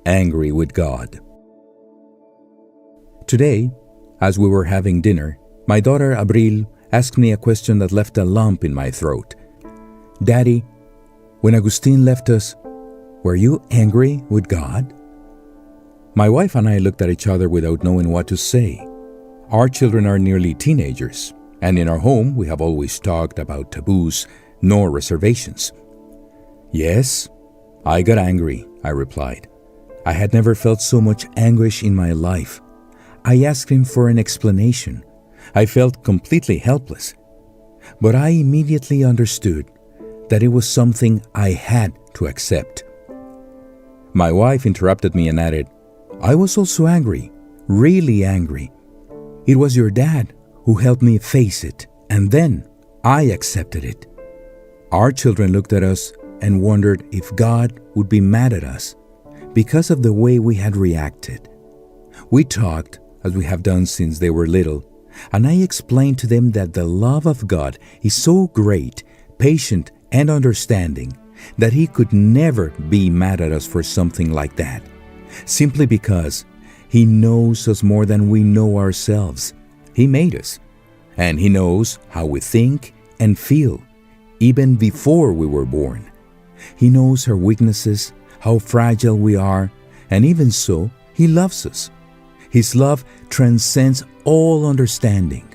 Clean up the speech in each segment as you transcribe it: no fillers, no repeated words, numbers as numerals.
angry with God. Today, as we were having dinner, my daughter Abril asked me a question that left a lump in my throat. Daddy, when Agustin left us, were you angry with God? My wife and I looked at each other without knowing what to say. Our children are nearly teenagers, and in our home we have always talked about taboos, nor reservations. Yes, I got angry, I replied. I had never felt so much anguish in my life. I asked him for an explanation. I felt completely helpless. But I immediately understood that it was something I had to accept. My wife interrupted me and added, I was also angry, really angry. It was your dad who helped me face it, and then I accepted it. Our children looked at us and wondered if God would be mad at us because of the way we had reacted. We talked, as we have done since they were little, and I explained to them that the love of God is so great, patient, and understanding that He could never be mad at us for something like that, simply because He knows us more than we know ourselves. He made us, and He knows how we think and feel, even before we were born. He knows our weaknesses, how fragile we are, and even so, He loves us. His love transcends all understanding.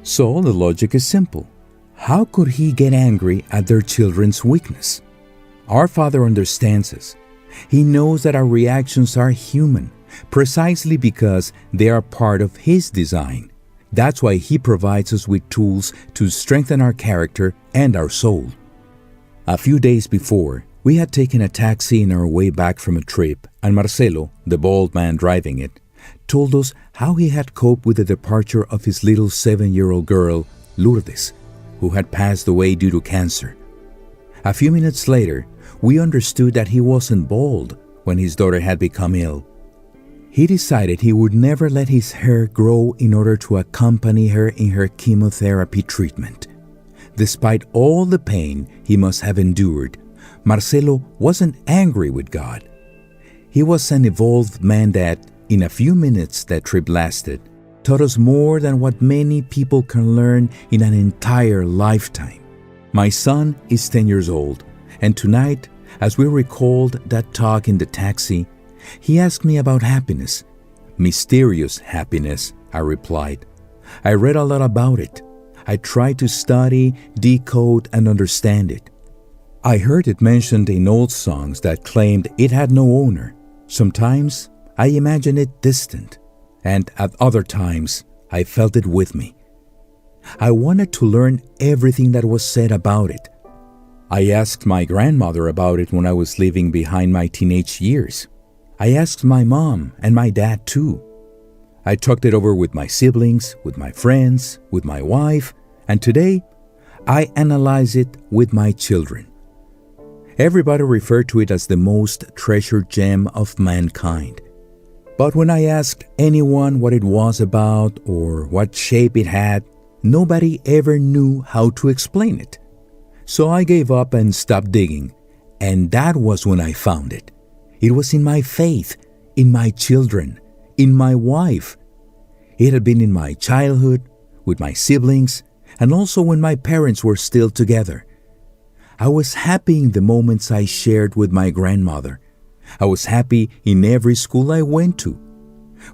So the logic is simple. How could He get angry at their children's weakness? Our Father understands us. He knows that our reactions are human, precisely because they are part of His design. That's why He provides us with tools to strengthen our character and our soul. A few days before, we had taken a taxi in our way back from a trip, and Marcelo, the bald man driving it, told us how he had coped with the departure of his little 7-year-old girl, Lourdes, who had passed away due to cancer. A few minutes later, we understood that he wasn't bald when his daughter had become ill. He decided he would never let his hair grow in order to accompany her in her chemotherapy treatment. Despite all the pain he must have endured, Marcelo wasn't angry with God. He was an evolved man that, in a few minutes that trip lasted, taught us more than what many people can learn in an entire lifetime. My son is 10 years old, and tonight, as we recalled that talk in the taxi, he asked me about happiness. Mysterious happiness, I replied. I read a lot about it. I tried to study, decode, and understand it. I heard it mentioned in old songs that claimed it had no owner. Sometimes I imagined it distant, and at other times I felt it with me. I wanted to learn everything that was said about it. I asked my grandmother about it when I was leaving behind my teenage years. I asked my mom and my dad too. I talked it over with my siblings, with my friends, with my wife, and today I analyze it with my children. Everybody referred to it as the most treasured gem of mankind. But when I asked anyone what it was about or what shape it had, nobody ever knew how to explain it. So I gave up and stopped digging, and that was when I found it. It was in my faith, in my children, in my wife. It had been in my childhood, with my siblings, and also when my parents were still together. I was happy in the moments I shared with my grandmother. I was happy in every school I went to.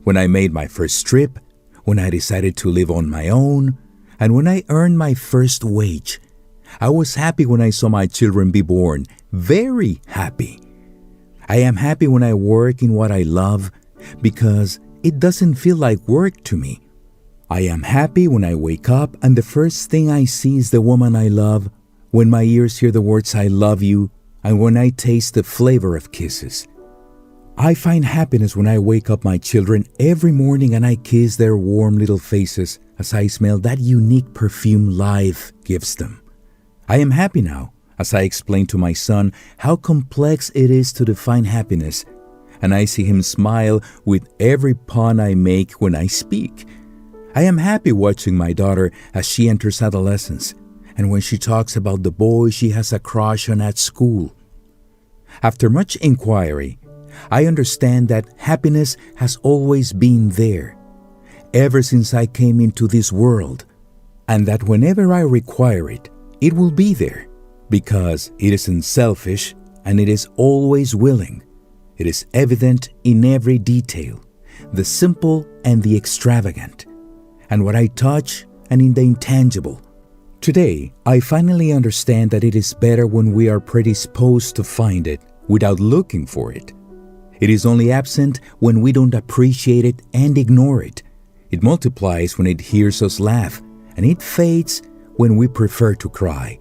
When I made my first trip, when I decided to live on my own, and when I earned my first wage. I was happy when I saw my children be born, very happy. I am happy when I work in what I love because it doesn't feel like work to me. I am happy when I wake up and the first thing I see is the woman I love, when my ears hear the words I love you, and when I taste the flavor of kisses. I find happiness when I wake up my children every morning and I kiss their warm little faces as I smell that unique perfume life gives them. I am happy now as I explain to my son how complex it is to define happiness, and I see him smile with every pun I make when I speak. I am happy watching my daughter as she enters adolescence, and when she talks about the boy she has a crush on at school. After much inquiry, I understand that happiness has always been there, ever since I came into this world, and that whenever I require it, it will be there, because it isn't selfish and it is always willing. It is evident in every detail, the simple and the extravagant, and what I touch and in the intangible. Today, I finally understand that it is better when we are predisposed to find it without looking for it. It is only absent when we don't appreciate it and ignore it. It multiplies when it hears us laugh, and it fades when we prefer to cry.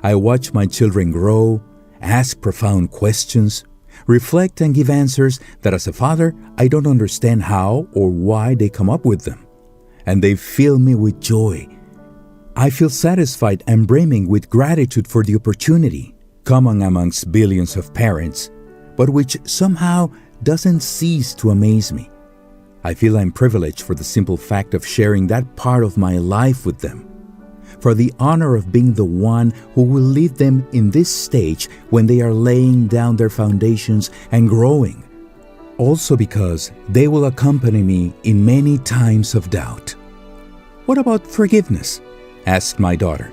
I watch my children grow, ask profound questions, reflect and give answers that as a father I don't understand how or why they come up with them. And they fill me with joy. I feel satisfied and brimming with gratitude for the opportunity, common amongst billions of parents, but which somehow doesn't cease to amaze me. I feel I'm privileged for the simple fact of sharing that part of my life with them, for the honor of being the one who will lead them in this stage when they are laying down their foundations and growing. Also because they will accompany me in many times of doubt. What about forgiveness? Asked my daughter.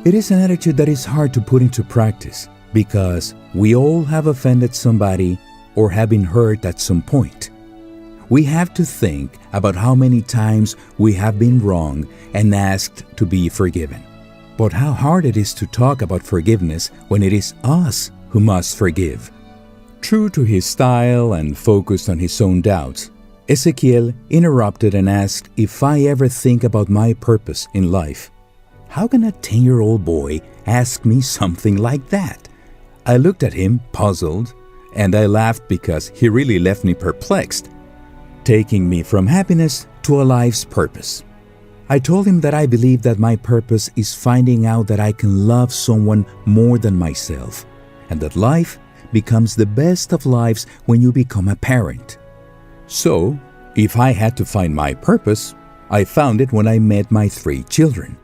It is an attitude that is hard to put into practice because we all have offended somebody or have been hurt at some point. We have to think about how many times we have been wrong and asked to be forgiven. But how hard it is to talk about forgiveness when it is us who must forgive. True to his style and focused on his own doubts, Ezequiel interrupted and asked if I ever think about my purpose in life. How can a 10-year-old boy ask me something like that? I looked at him, puzzled, and I laughed because he really left me perplexed, taking me from happiness to a life's purpose. I told him that I believe that my purpose is finding out that I can love someone more than myself, and that life becomes the best of lives when you become a parent. So, if I had to find my purpose, I found it when I met my 3 children.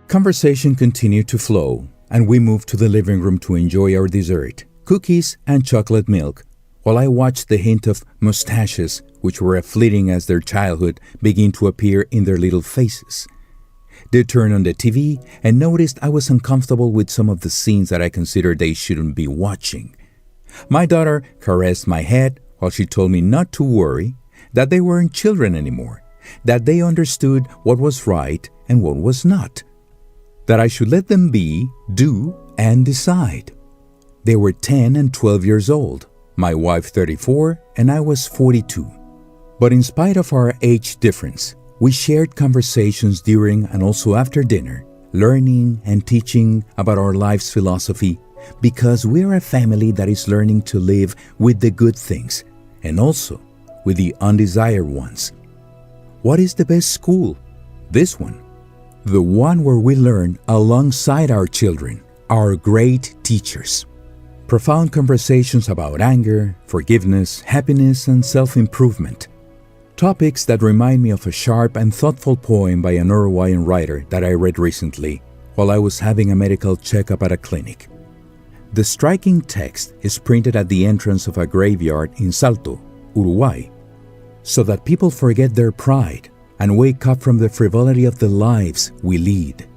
Conversation continued to flow, and we moved to the living room to enjoy our dessert, cookies and chocolate milk, while I watched the hint of mustaches, which were as fleeting as their childhood, begin to appear in their little faces. They turned on the TV and noticed I was uncomfortable with some of the scenes that I considered they shouldn't be watching. My daughter caressed my head while she told me not to worry, that they weren't children anymore, that they understood what was right and what was not, that I should let them be, do, and decide. They were 10 and 12 years old, my wife 34 and I was 42. But in spite of our age difference, we shared conversations during and also after dinner, learning and teaching about our life's philosophy, because we are a family that is learning to live with the good things and also with the undesired ones. What is the best school? This one. The one where we learn alongside our children, our great teachers. Profound conversations about anger, forgiveness, happiness, and self-improvement. Topics that remind me of a sharp and thoughtful poem by an Uruguayan writer that I read recently while I was having a medical checkup at a clinic. The striking text is printed at the entrance of a graveyard in Salto, Uruguay, so that people forget their pride and wake up from the frivolity of the lives we lead.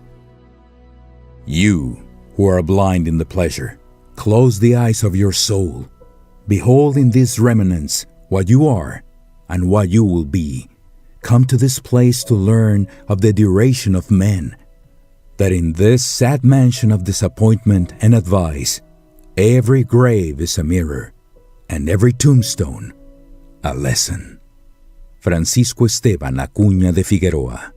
You, who are blind in the pleasure, close the eyes of your soul. Behold in these remnants what you are and what you will be. Come to this place to learn of the duration of men, that in this sad mansion of disappointment and advice, every grave is a mirror, and every tombstone a lesson. Francisco Esteban Acuña de Figueroa.